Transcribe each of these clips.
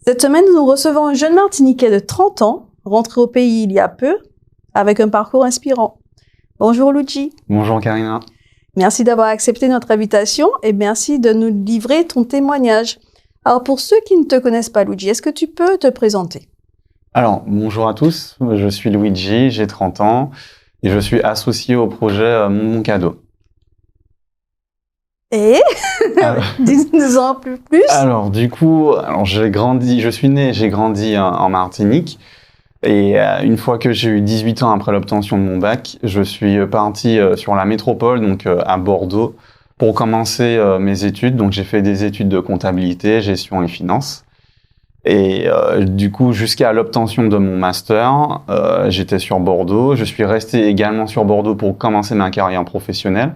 Cette semaine, nous recevons un jeune Martiniquais de 30 ans, rentré au pays il y a peu, avec un parcours inspirant. Bonjour Luigi. Bonjour Karina. Merci d'avoir accepté notre invitation et merci de nous livrer ton témoignage. Alors pour ceux qui ne te connaissent pas Luigi, est-ce que tu peux te présenter? Alors, bonjour à tous, je suis Luigi, j'ai 30 ans et je suis associé au projet Mon Cadeau. Et dis-nous en plus. Alors du coup, je suis né, j'ai grandi en Martinique et une fois que j'ai eu 18 ans après l'obtention de mon bac, je suis parti sur la métropole, donc à Bordeaux, pour commencer mes études. Donc j'ai fait des études de comptabilité, gestion et finance. Et du coup, jusqu'à l'obtention de mon master, j'étais sur Bordeaux. Je suis resté également sur Bordeaux pour commencer ma carrière professionnelle,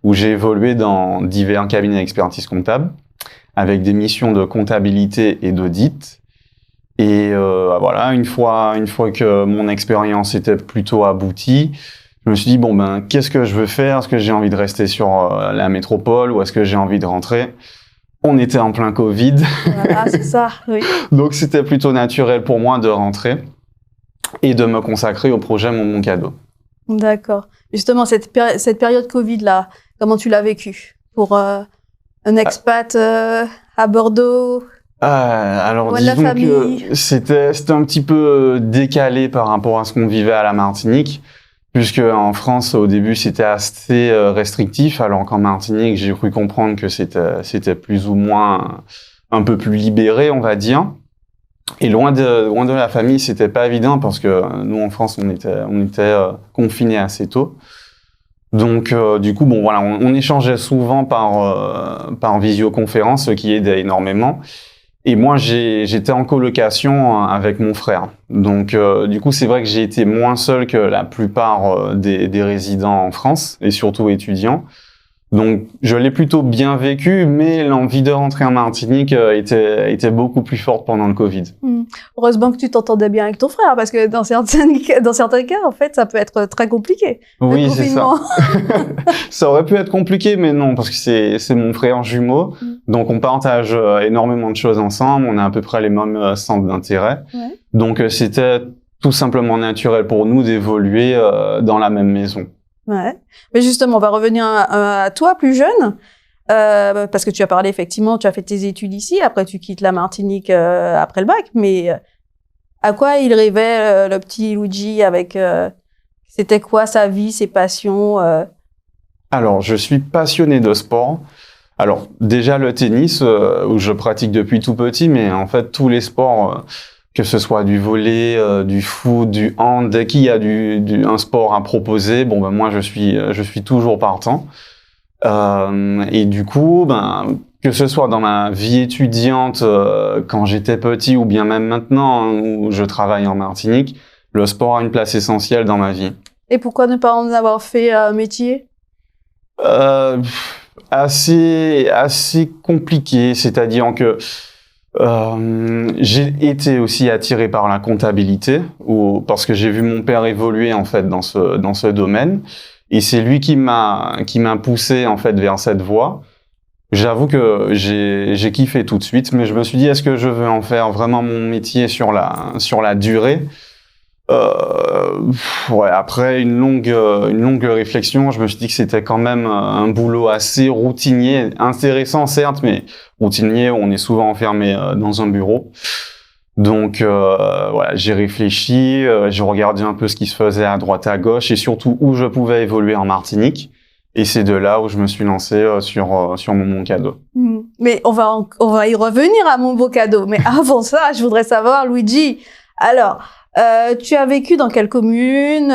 où j'ai évolué dans divers cabinets d'expertise comptable, avec des missions de comptabilité et d'audit. Et voilà, une fois que mon expérience était plutôt aboutie, je me suis dit, qu'est-ce que je veux faire? Est-ce que j'ai envie de rester sur la métropole ou est-ce que j'ai envie de rentrer? On était en plein Covid. Voilà, c'est ça, oui. Donc, c'était plutôt naturel pour moi de rentrer et de me consacrer au projet Mon Cadeau. D'accord. Justement, cette période Covid-là, comment tu l'as vécue pour un expat à Bordeaux? Alors, disons que c'était un petit peu décalé par rapport à ce qu'on vivait à la Martinique, puisque en France, au début, c'était assez restrictif, alors qu'en Martinique, j'ai cru comprendre que c'était plus ou moins un peu plus libéré, on va dire. Et loin de la famille, c'était pas évident parce que nous, en France, on était confinés assez tôt. Donc, du coup, voilà, on échangeait souvent par visioconférence, ce qui aidait énormément. Et moi, j'étais en colocation avec mon frère. Donc, du coup, c'est vrai que j'ai été moins seul que la plupart des résidents en France, et surtout étudiants. Donc, je l'ai plutôt bien vécu, mais l'envie de rentrer en Martinique était beaucoup plus forte pendant le Covid. Heureusement que tu t'entendais bien avec ton frère, parce que dans certains cas, en fait, ça peut être très compliqué. Oui, c'est ça. Ça aurait pu être compliqué, mais non, parce que c'est mon frère jumeau. Donc, on partage énormément de choses ensemble. On a à peu près les mêmes centres d'intérêt. Ouais. Donc, c'était tout simplement naturel pour nous d'évoluer dans la même maison. Ouais. Mais justement, on va revenir à toi, plus jeune, parce que tu as parlé, effectivement, tu as fait tes études ici, après tu quittes la Martinique après le bac, mais à quoi il rêvait le petit Luigi avec... c'était quoi sa vie, ses passions Alors, je suis passionné de sport. Alors, déjà le tennis, où je pratique depuis tout petit, mais en fait, tous les sports... que ce soit du volley, du foot, du hand, dès qu'il y a un sport à proposer, moi je suis toujours partant. Et du coup, que ce soit dans ma vie étudiante, quand j'étais petit, ou bien même maintenant où je travaille en Martinique, le sport a une place essentielle dans ma vie. Et pourquoi ne pas en avoir fait un métier? Assez compliqué, c'est-à-dire que j'ai été aussi attiré par la comptabilité, parce que j'ai vu mon père évoluer en fait dans ce domaine, et c'est lui qui m'a poussé en fait vers cette voie. J'avoue que j'ai kiffé tout de suite, mais je me suis dit, est-ce que je veux en faire vraiment mon métier sur la durée? Ouais, après une longue réflexion, je me suis dit que c'était quand même un boulot assez routinier, intéressant certes, mais routinier, on est souvent enfermé dans un bureau. Donc voilà, j'ai réfléchi, j'ai regardé un peu ce qui se faisait à droite à gauche et surtout où je pouvais évoluer en Martinique. Et c'est de là où je me suis lancé sur Mon Cadeau. Mais on va y revenir à Mon Cadeau. Mais avant ça, je voudrais savoir, Luigi, alors... tu as vécu dans quelle commune?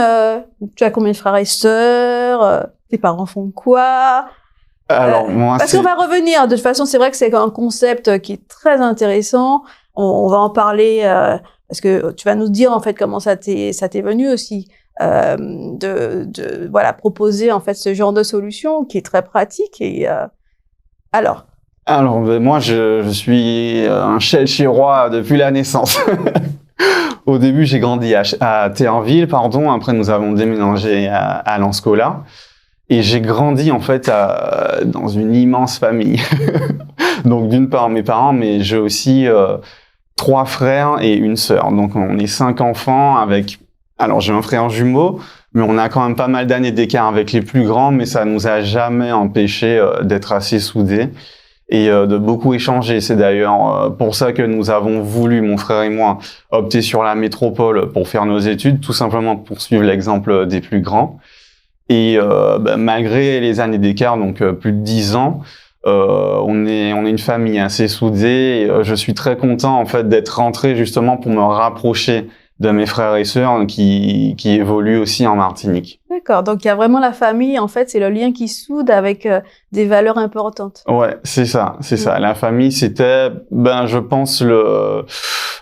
Tu as combien de frères et sœurs? Tes parents font quoi? Alors, moi, parce qu'on va revenir. De toute façon, c'est vrai que c'est un concept qui est très intéressant. On va en parler parce que tu vas nous dire en fait comment ça t'est venu aussi voilà, proposer en fait ce genre de solution qui est très pratique. Et alors, moi, je suis un Chelchirois depuis la naissance. Au début, j'ai grandi à Théarville, après nous avons déménagé à Lanskola. Et j'ai grandi en fait dans une immense famille. Donc d'une part mes parents, mais j'ai aussi 3 frères et une sœur. Donc, on est 5 enfants avec... Alors, j'ai un frère jumeau, mais on a quand même pas mal d'années d'écart avec les plus grands, mais ça nous a jamais empêché d'être assez soudés et de beaucoup échanger. C'est d'ailleurs pour ça que nous avons voulu, mon frère et moi, opter sur la métropole pour faire nos études, tout simplement pour suivre l'exemple des plus grands. Et malgré les années d'écart, donc plus de 10 ans, on est une famille assez soudée. Et, je suis très content en fait d'être rentré justement pour me rapprocher de mes frères et sœurs qui évoluent aussi en Martinique. D'accord, donc il y a vraiment la famille, en fait, c'est le lien qui soude avec des valeurs importantes. Ouais, c'est ça. La famille, c'était, je pense,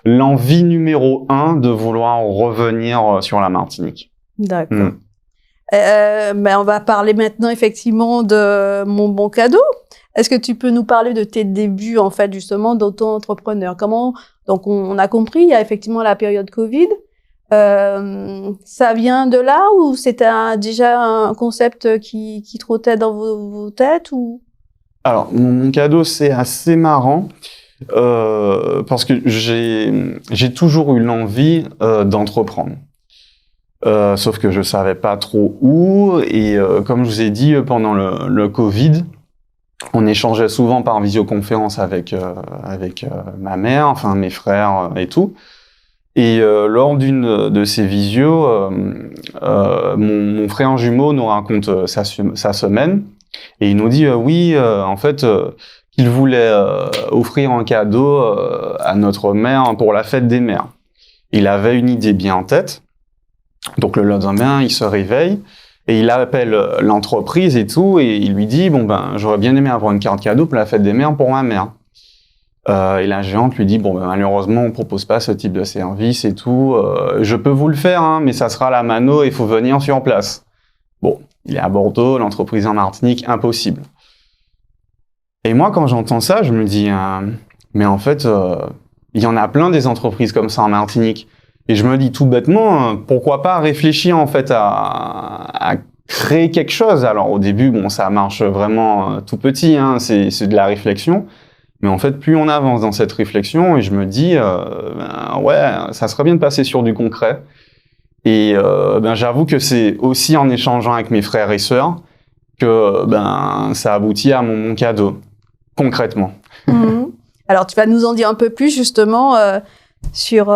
l'envie numéro 1 de vouloir revenir sur la Martinique. D'accord. On va parler maintenant effectivement de Mon Bon Cadeau. Est-ce que tu peux nous parler de tes débuts, en fait, justement, d'auto-entrepreneur? Donc, on a compris, il y a effectivement la période Covid. Ça vient de là ou c'était déjà un concept qui trottait dans vos têtes ou... Alors, Mon Cadeau, c'est assez marrant parce que j'ai toujours eu l'envie d'entreprendre. Sauf que je savais pas trop où. Et comme je vous ai dit, pendant le Covid, on échangeait souvent par visioconférence avec ma mère, enfin mes frères et tout. Et lors d'une de ces visios, mon frère jumeau nous raconte sa semaine et il nous dit en fait qu'il voulait offrir un cadeau à notre mère pour la fête des mères. Il avait une idée bien en tête. Donc le lendemain, il se réveille et il appelle l'entreprise et tout et il lui dit j'aurais bien aimé avoir une carte cadeau pour la fête des mères pour ma mère. Et la gérante lui dit malheureusement on propose pas ce type de service et tout. Je peux vous le faire mais ça sera à la mano et il faut venir sur place. Bon, il est à Bordeaux, l'entreprise en Martinique, impossible. Et moi quand j'entends ça, je me dis mais en fait il y en a plein des entreprises comme ça en Martinique. Et je me dis tout bêtement, pourquoi pas réfléchir en fait à créer quelque chose. Alors au début, ça marche vraiment tout petit, c'est de la réflexion. Mais en fait, plus on avance dans cette réflexion, et je me dis, ça serait bien de passer sur du concret. Et j'avoue que c'est aussi en échangeant avec mes frères et sœurs que ça aboutit à mon cadeau, concrètement. Mmh. Alors tu vas nous en dire un peu plus justement sur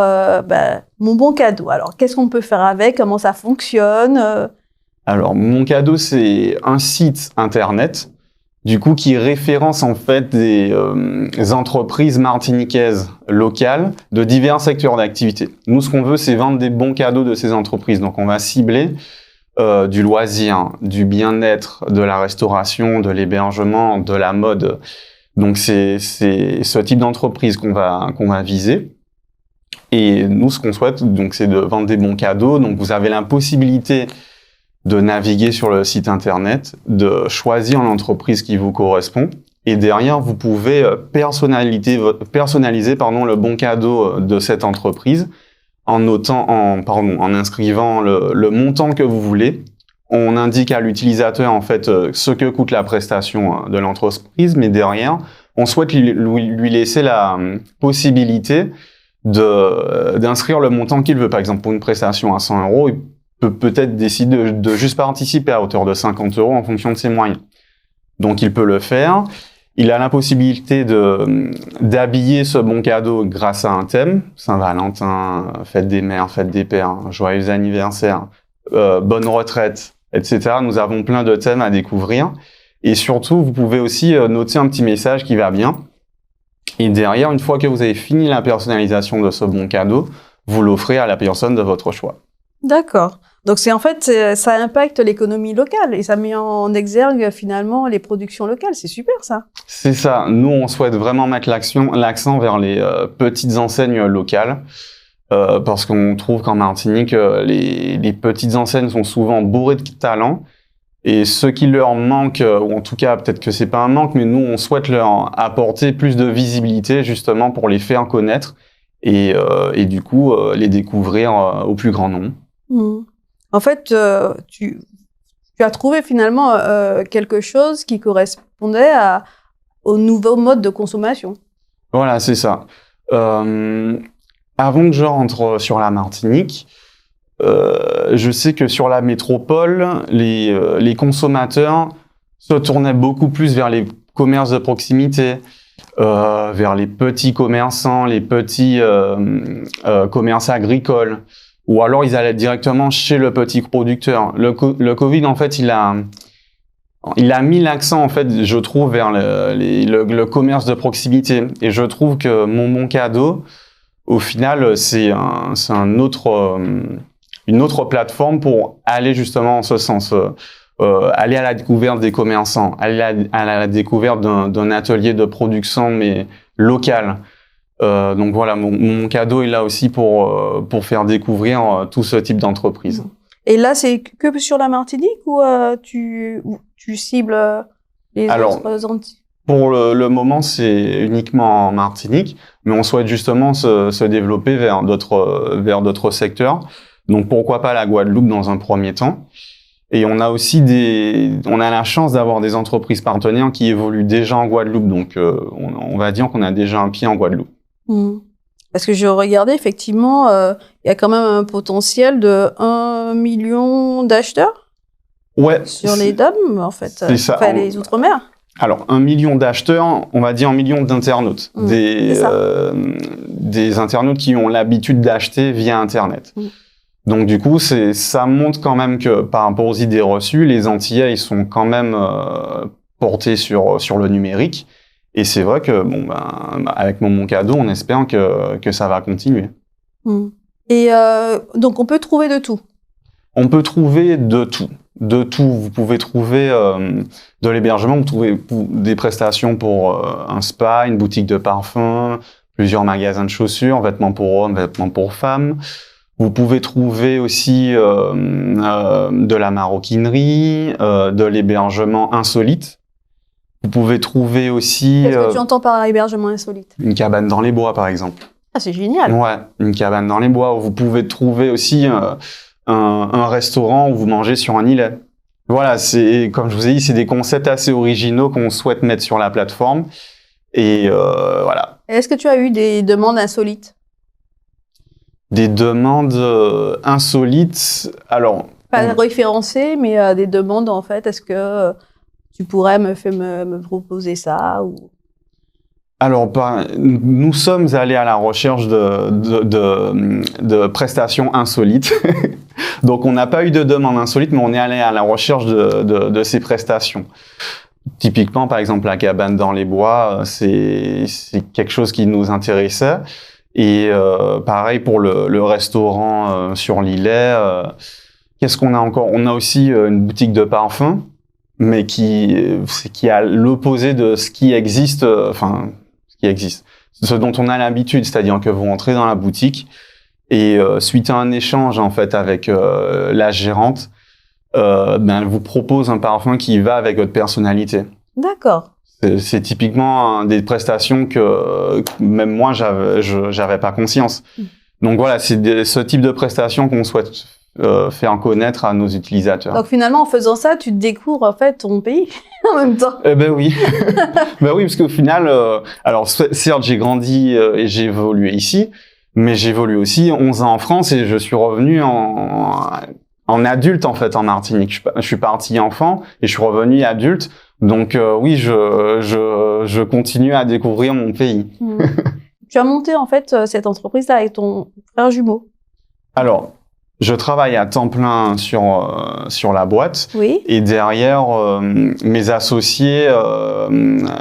Mon Bon Cadeau. Alors, qu'est-ce qu'on peut faire avec? Comment ça fonctionne? Alors, Mon Cadeau, c'est un site internet, du coup, qui référence en fait des entreprises martiniquaises locales de divers secteurs d'activité. Nous, ce qu'on veut, c'est vendre des bons cadeaux de ces entreprises. Donc, on va cibler du loisir, du bien-être, de la restauration, de l'hébergement, de la mode. Donc, c'est ce type d'entreprise qu'on va viser. Et nous, ce qu'on souhaite, donc, c'est de vendre des bons cadeaux. Donc, vous avez la possibilité de naviguer sur le site internet, de choisir l'entreprise qui vous correspond. Et derrière, vous pouvez personnaliser le bon cadeau de cette entreprise en inscrivant le montant que vous voulez. On indique à l'utilisateur, en fait, ce que coûte la prestation de l'entreprise. Mais derrière, on souhaite lui laisser la possibilité d'inscrire le montant qu'il veut. Par exemple, pour une prestation à 100 €, il peut peut-être décider de juste participer à hauteur de 50 € en fonction de ses moyens. Donc, il peut le faire. Il a la possibilité d'habiller ce bon cadeau grâce à un thème. Saint-Valentin, fête des mères, fête des pères, joyeux anniversaire, bonne retraite, etc. Nous avons plein de thèmes à découvrir. Et surtout, vous pouvez aussi noter un petit message qui va bien. Et derrière, une fois que vous avez fini la personnalisation de ce bon cadeau, vous l'offrez à la personne de votre choix. D'accord. Donc ça impacte l'économie locale et ça met en exergue finalement les productions locales. C'est super ça. C'est ça. Nous, on souhaite vraiment mettre l'accent vers les petites enseignes locales parce qu'on trouve qu'en Martinique, les petites enseignes sont souvent bourrées de talent. Et ce qui leur manque, ou en tout cas peut-être que c'est pas un manque, mais nous on souhaite leur apporter plus de visibilité justement pour les faire connaître et du coup les découvrir au plus grand nombre. Mmh. En fait, tu as trouvé finalement quelque chose qui correspondait au nouveau mode de consommation. Voilà, c'est ça. Avant que je rentre sur la Martinique, je sais que sur la métropole, les consommateurs se tournaient beaucoup plus vers les commerces de proximité, vers les petits commerçants, les petits commerces agricoles, ou alors ils allaient directement chez le petit producteur. Le Covid, en fait, il a mis l'accent, en fait, je trouve, vers le commerce de proximité. Et je trouve que Mon Cadeau, au final, c'est une autre plateforme pour aller justement en ce sens. Aller à la découverte des commerçants, aller à la découverte d'un atelier de production, mais local. Donc voilà, mon cadeau est là aussi pour faire découvrir tout ce type d'entreprise. Et là, c'est que sur la Martinique ou tu cibles les autres entités? Pour le moment, c'est uniquement en Martinique, mais on souhaite justement se développer vers d'autres secteurs. Donc pourquoi pas la Guadeloupe dans un premier temps. Et on a aussi on a la chance d'avoir des entreprises partenaires qui évoluent déjà en Guadeloupe. Donc, on va dire qu'on a déjà un pied en Guadeloupe. Parce que je regardais, effectivement, il y a quand même un potentiel de 1 million d'acheteurs. Ouais. Sur les DOM, en fait. C'est ça. Enfin, les Outre-mer. Alors, 1 million d'acheteurs, on va dire 1 million d'internautes. Des internautes qui ont l'habitude d'acheter via Internet. Donc du coup, ça montre quand même que par rapport aux idées reçues, les Antillais ils sont quand même portés sur le numérique. Et c'est vrai que avec Mon Cadeau, on espère que ça va continuer. Et donc on peut trouver de tout. On peut trouver de tout. De tout. Vous pouvez trouver de l'hébergement, vous trouvez des prestations pour un spa, une boutique de parfums, plusieurs magasins de chaussures, vêtements pour hommes, vêtements pour femmes. Vous pouvez trouver aussi de la maroquinerie, de l'hébergement insolite. Vous pouvez trouver aussi... Qu'est-ce que tu entends par hébergement insolite? Une cabane dans les bois, par exemple. Ah, c'est génial. Ouais, une cabane dans les bois. Vous pouvez trouver aussi un restaurant où vous mangez sur un îlet. Voilà, comme je vous ai dit, c'est des concepts assez originaux qu'on souhaite mettre sur la plateforme. Et voilà. Est-ce que tu as eu des demandes insolites? Des demandes insolites, alors... Pas référencées, mais des demandes, en fait. Est-ce que tu pourrais me proposer ça ou... Alors, nous sommes allés à la recherche de prestations insolites. Donc, on n'a pas eu de demande insolite, mais on est allé à la recherche de ces prestations. Typiquement, par exemple, la cabane dans les bois, c'est quelque chose qui nous intéressait. Et pareil pour le restaurant sur l'îlet. Qu'est-ce qu'on a encore? On a aussi une boutique de parfums, mais qui est à l'opposé de ce qui existe, ce dont on a l'habitude, c'est-à-dire que vous rentrez dans la boutique et suite à un échange en fait avec la gérante, elle vous propose un parfum qui va avec votre personnalité. D'accord. C'est typiquement des prestations que même moi, j'avais pas conscience. Donc voilà, c'est ce type de prestations qu'on souhaite faire connaître à nos utilisateurs. Donc finalement, en faisant ça, tu découvres en fait ton pays en même temps. Ben oui. Ben oui, parce qu'au final, alors certes, j'ai grandi et j'ai évolué ici, mais j'ai évolué aussi 11 ans en France et je suis revenu en adulte en fait en Martinique. Je suis parti enfant et je suis revenu adulte. Donc oui, je continue à découvrir mon pays. Tu as monté en fait cette entreprise-là avec ton frère jumeau. Alors, je travaille à temps plein sur la boîte. Oui. Et derrière, mes associés,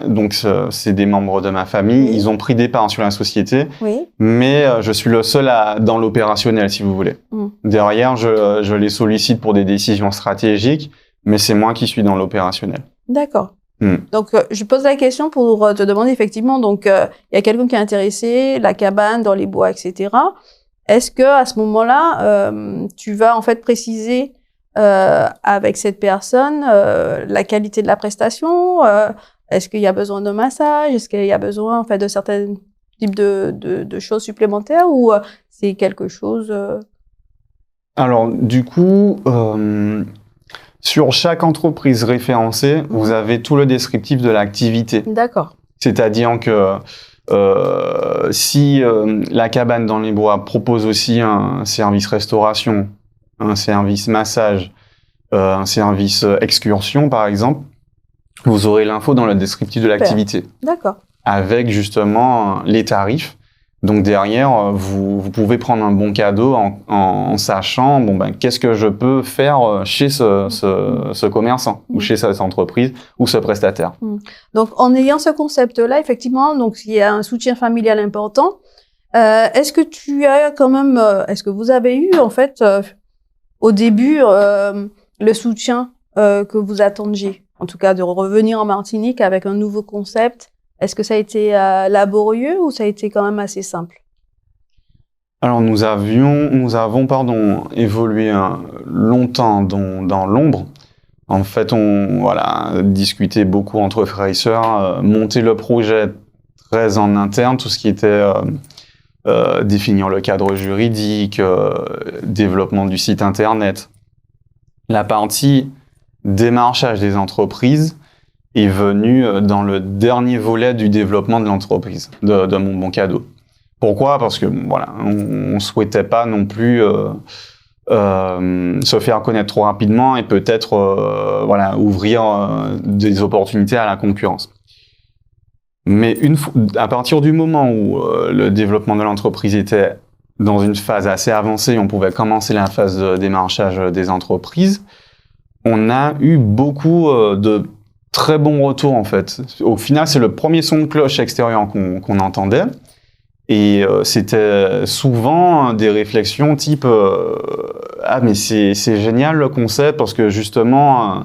donc c'est des membres de ma famille, ils ont pris des parts sur la société. Oui. Mais je suis le seul dans l'opérationnel, si vous voulez. Derrière, je les sollicite pour des décisions stratégiques, mais c'est moi qui suis dans l'opérationnel. D'accord. Donc, je pose la question pour te demander effectivement, donc, il y a quelqu'un qui est intéressé, la cabane dans les bois, etc. Est-ce que à ce moment-là, tu vas en fait préciser avec cette personne la qualité de la prestation? Est-ce qu'il y a besoin de massage? Est-ce qu'il y a besoin en fait de certains types de choses supplémentaires ou c'est quelque chose Alors, du coup, sur chaque entreprise référencée, vous avez tout le descriptif de l'activité. D'accord. C'est-à-dire que Si la cabane dans les bois propose aussi un service restauration, un service massage, un service excursion par exemple, vous aurez l'info dans le descriptif de l'activité. D'accord. Avec justement les tarifs. Donc derrière, vous pouvez prendre un bon cadeau en sachant qu'est-ce que je peux faire chez ce commerçant ou chez cette entreprise ou ce prestataire. Donc en ayant ce concept-là, effectivement, donc il y a un soutien familial important. Est-ce que tu as quand même, est-ce que vous avez eu en fait au début le soutien que vous attendiez, en tout cas de revenir en Martinique avec un nouveau concept? Est-ce que ça a été laborieux ou ça a été quand même assez simple? Alors nous avons évolué longtemps dans l'ombre. En fait, on discutait beaucoup entre frères et sœurs, monter le projet très en interne, tout ce qui était définir le cadre juridique, développement du site internet. La partie démarchage des entreprises est venu dans le dernier volet du développement de l'entreprise, de Mon Bon Cadeau. Pourquoi? Parce que on souhaitait pas non plus se faire connaître trop rapidement et peut-être ouvrir des opportunités à la concurrence. Mais à partir du moment où le développement de l'entreprise était dans une phase assez avancée, on pouvait commencer la phase de démarchage des entreprises, on a eu beaucoup de très bon retour en fait. Au final, c'est le premier son de cloche extérieur qu'on entendait. Et c'était souvent des réflexions type ah mais c'est génial le concept parce que justement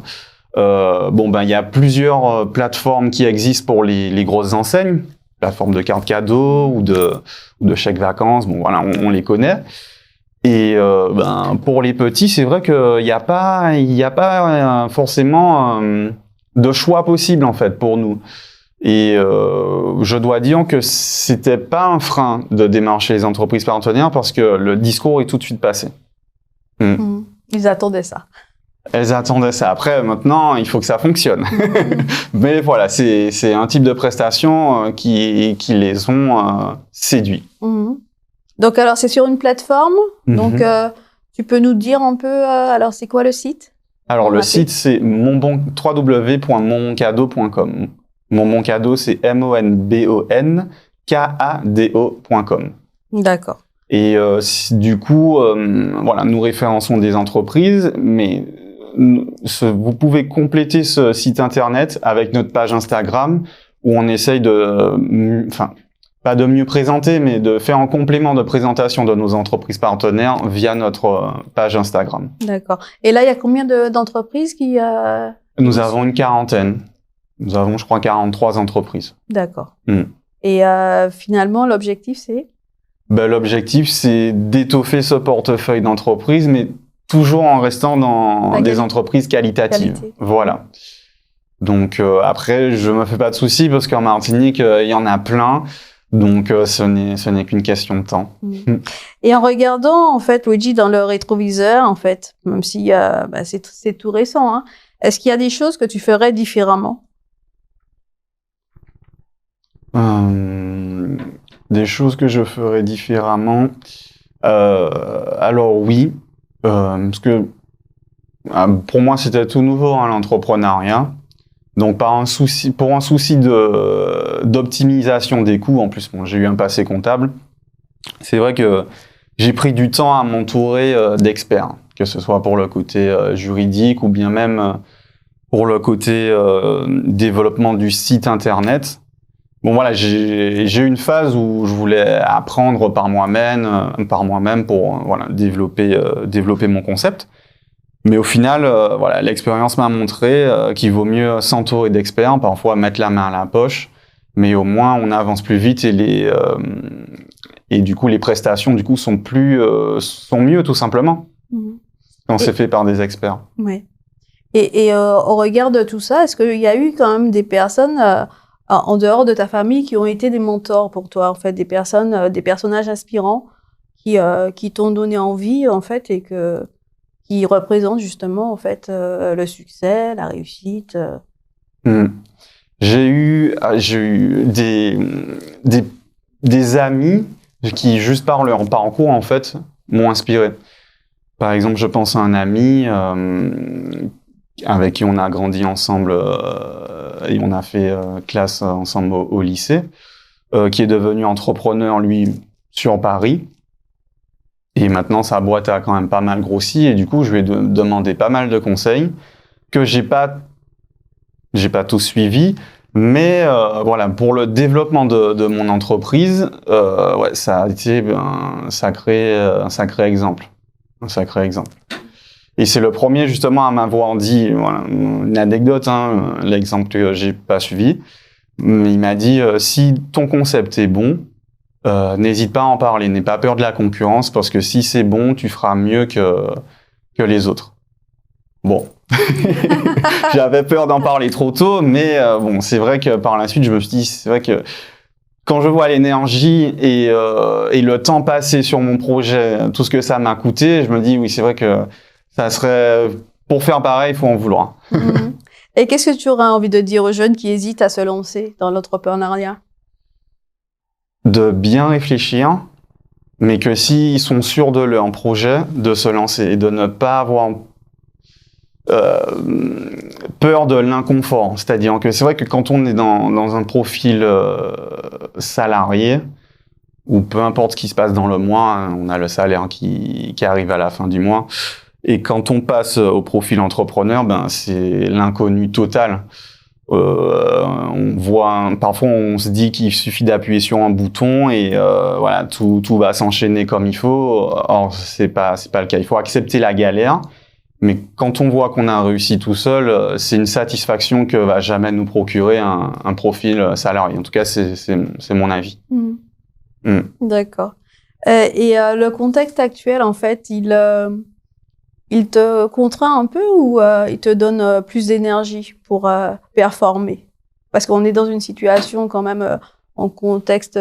il y a plusieurs plateformes qui existent pour les grosses enseignes, plateformes de cartes cadeaux ou de chèques vacances. On les connaît. Et pour les petits, c'est vrai qu'il n'y a pas forcément de choix possible en fait pour nous. Et je dois dire que c'était pas un frein de démarcher les entreprises partenaires parce que le discours est tout de suite passé. Ils attendaient ça. Elles attendaient ça. Après, maintenant, il faut que ça fonctionne. Mais voilà, c'est un type de prestation qui les ont séduits. Donc, alors, c'est sur une plateforme. Donc, tu peux nous dire un peu, alors, c'est quoi le site? Alors, le site, c'est www.monboncadeau.com. Mon Bon Cadeau, c'est monbonkado.com. D'accord. Et du coup, nous référençons des entreprises, mais vous pouvez compléter ce site internet avec notre page Instagram où on essaye pas de mieux présenter, mais de faire un complément de présentation de nos entreprises partenaires via notre page Instagram. D'accord. Et là, il y a combien d'entreprises qui... Nous avons une quarantaine. Nous avons, je crois, 43 entreprises. D'accord. Et finalement, l'objectif, c'est? L'objectif, c'est d'étoffer ce portefeuille d'entreprises, mais toujours en restant dans des entreprises qualitatives. Voilà. Donc après, je me fais pas de soucis parce qu'en Martinique, il y en a plein. Donc ce n'est qu'une question de temps. Et en regardant, en fait, Luigi, dans le rétroviseur, en fait, même si c'est tout récent, hein, est-ce qu'il y a des choses que tu ferais différemment? Des choses que je ferais différemment. Alors oui, parce que pour moi c'était tout nouveau l'entrepreneuriat. Donc pour un souci d'optimisation des coûts, en plus j'ai eu un passé comptable, c'est vrai que j'ai pris du temps à m'entourer d'experts, que ce soit pour le côté juridique ou bien même pour le côté développement du site internet. J'ai eu une phase où je voulais apprendre par moi-même pour développer mon concept. Mais au final, l'expérience m'a montré qu'il vaut mieux s'entourer d'experts, parfois mettre la main à la poche, mais au moins on avance plus vite et du coup les prestations sont mieux tout simplement quand c'est fait par des experts. Oui. Et au regard de tout ça, est-ce qu'il y a eu quand même des personnes en dehors de ta famille qui ont été des mentors pour toi, en fait, des personnages inspirants qui t'ont donné envie, en fait, et qui représentent justement, en fait, le succès, la réussite? J'ai eu des des amis qui, juste par leur parcours, en fait, m'ont inspiré. Par exemple, je pense à un ami avec qui on a grandi ensemble et on a fait classe ensemble au lycée, qui est devenu entrepreneur, lui, sur Paris. Et maintenant, sa boîte a quand même pas mal grossi. Et du coup, je lui ai demandé pas mal de conseils que j'ai pas tout suivi. Mais voilà, pour le développement de mon entreprise, ouais, ça a été un sacré exemple. Un sacré exemple. Et c'est le premier, justement, à m'avoir dit, voilà, une anecdote, hein, l'exemple que j'ai pas suivi. Mais il m'a dit, si ton concept est bon, n'hésite pas à en parler, n'aie pas peur de la concurrence, parce que si c'est bon, tu feras mieux que les autres. Bon, j'avais peur d'en parler trop tôt, mais bon, c'est vrai que par la suite, je me suis dit, c'est vrai que quand je vois l'énergie et le temps passé sur mon projet, tout ce que ça m'a coûté, je me dis, oui, c'est vrai que ça serait, pour faire pareil, il faut en vouloir. Et qu'est-ce que tu aurais envie de dire aux jeunes qui hésitent à se lancer dans l'entrepreneuriat? De bien réfléchir, mais que s'ils sont sûrs de leur projet, de se lancer et de ne pas avoir peur de l'inconfort. C'est-à-dire que c'est vrai que quand on est dans un profil salarié, ou peu importe ce qui se passe dans le mois, hein, on a le salaire qui arrive à la fin du mois, et quand on passe au profil entrepreneur, ben c'est l'inconnu total. On voit, parfois on se dit qu'il suffit d'appuyer sur un bouton et voilà, tout va s'enchaîner comme il faut. Or c'est pas le cas. Il faut accepter la galère, mais quand on voit qu'on a réussi tout seul, c'est une satisfaction que va jamais nous procurer un profil salarié. En tout cas, c'est mon avis. D'accord. Et le contexte actuel, en fait, il te contraint un peu ou il te donne plus d'énergie pour performer? Parce qu'on est dans une situation quand même en contexte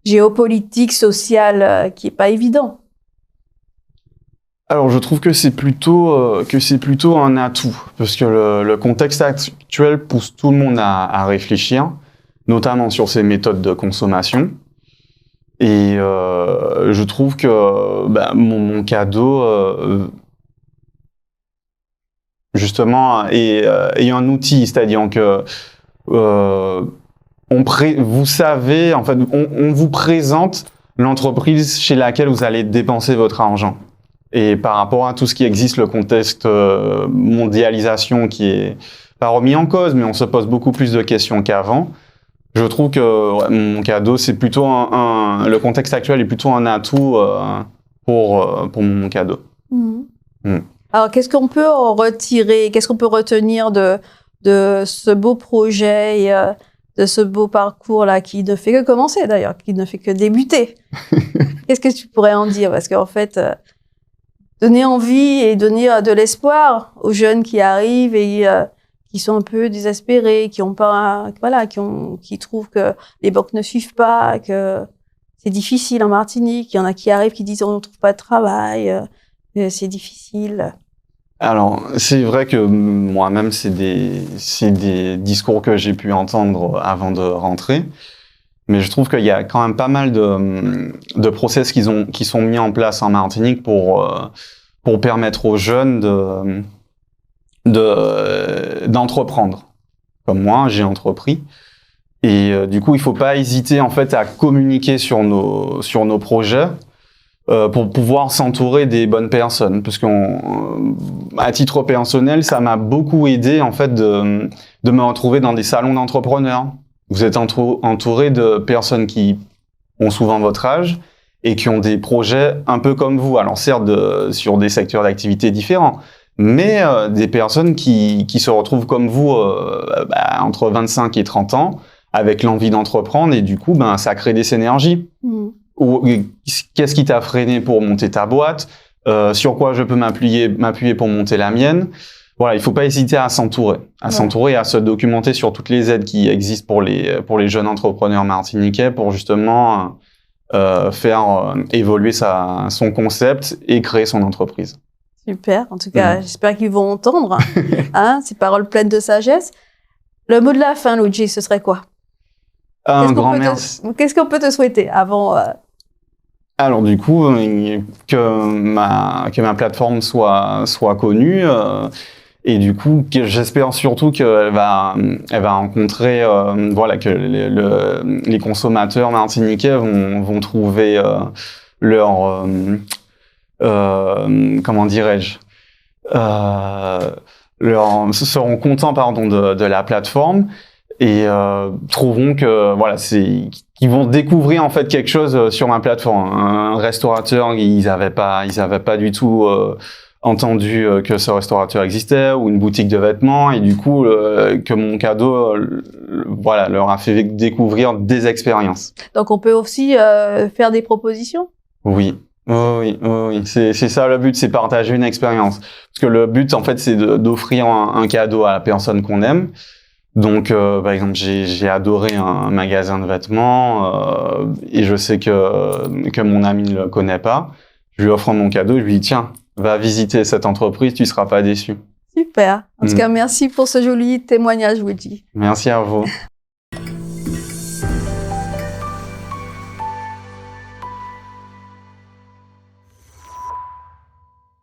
géopolitique, social, qui est pas évident. Alors, je trouve que c'est plutôt un atout, parce que le contexte actuel pousse tout le monde à réfléchir, notamment sur ses méthodes de consommation. Et je trouve que mon cadeau, justement, est un outil, c'est-à-dire que vous savez, en fait, on vous présente l'entreprise chez laquelle vous allez dépenser votre argent. Et par rapport à tout ce qui existe, le contexte mondialisation qui est pas remis en cause, mais on se pose beaucoup plus de questions qu'avant. Je trouve que ouais, mon cadeau, c'est plutôt le contexte actuel est plutôt un atout pour mon cadeau. Alors, qu'est-ce qu'on peut en retirer? Qu'est-ce qu'on peut retenir de ce beau projet et de ce beau parcours-là qui ne fait que commencer d'ailleurs, qui ne fait que débuter? Qu'est-ce que tu pourrais en dire? Parce qu'en fait, donner envie et donner de l'espoir aux jeunes qui arrivent et qui sont un peu désespérés, qui ont pas, voilà, qui trouvent que les banques ne suivent pas, que c'est difficile en Martinique. Il y en a qui arrivent qui disent on ne trouve pas de travail, c'est difficile. Alors, c'est vrai que moi-même, c'est des discours que j'ai pu entendre avant de rentrer. Mais je trouve qu'il y a quand même pas mal de process qui sont mis en place en Martinique pour permettre aux jeunes d'entreprendre. Comme moi, j'ai entrepris. Et du coup, il faut pas hésiter en fait à communiquer sur nos projets pour pouvoir s'entourer des bonnes personnes. Parce qu'à titre personnel, ça m'a beaucoup aidé en fait de me retrouver dans des salons d'entrepreneurs. Vous êtes entouré de personnes qui ont souvent votre âge et qui ont des projets un peu comme vous. Alors certes, sur des secteurs d'activité différents, mais des personnes qui se retrouvent comme vous entre 25 et 30 ans, avec l'envie d'entreprendre, et du coup, ça crée des synergies. Qu'est-ce qui t'a freiné pour monter ta boîte? Sur quoi je peux m'appuyer pour monter la mienne? Voilà, il faut pas hésiter à s'entourer, s'entourer, à se documenter sur toutes les aides qui existent pour les jeunes entrepreneurs martiniquais pour justement faire évoluer son concept et créer son entreprise. Super. En tout cas, j'espère qu'ils vont entendre ces paroles pleines de sagesse. Le mot de la fin, Luigi, ce serait quoi? Un grand merci. Qu'est-ce qu'on peut te souhaiter avant Alors du coup, que ma plateforme soit connue et du coup, j'espère surtout qu'elle va rencontrer, voilà, que les consommateurs martiniquais vont trouver leur comment dirais-je, seront contents pardon de la plateforme et trouveront que voilà qu'ils vont découvrir en fait quelque chose sur ma plateforme. Un restaurateur, ils avaient pas du tout entendu que ce restaurateur existait, ou une boutique de vêtements, et du coup que mon cadeau voilà leur a fait découvrir des expériences. Donc on peut aussi faire des propositions? Oui. Oui. C'est ça le but, c'est partager une expérience. Parce que le but, en fait, c'est d'offrir un cadeau à la personne qu'on aime. Donc, par exemple, j'ai adoré un magasin de vêtements et je sais que mon ami ne le connaît pas. Je lui offre mon cadeau, je lui dis tiens, va visiter cette entreprise, tu seras pas déçu. Super. En tout cas, merci pour ce joli témoignage, Luigi. Merci à vous.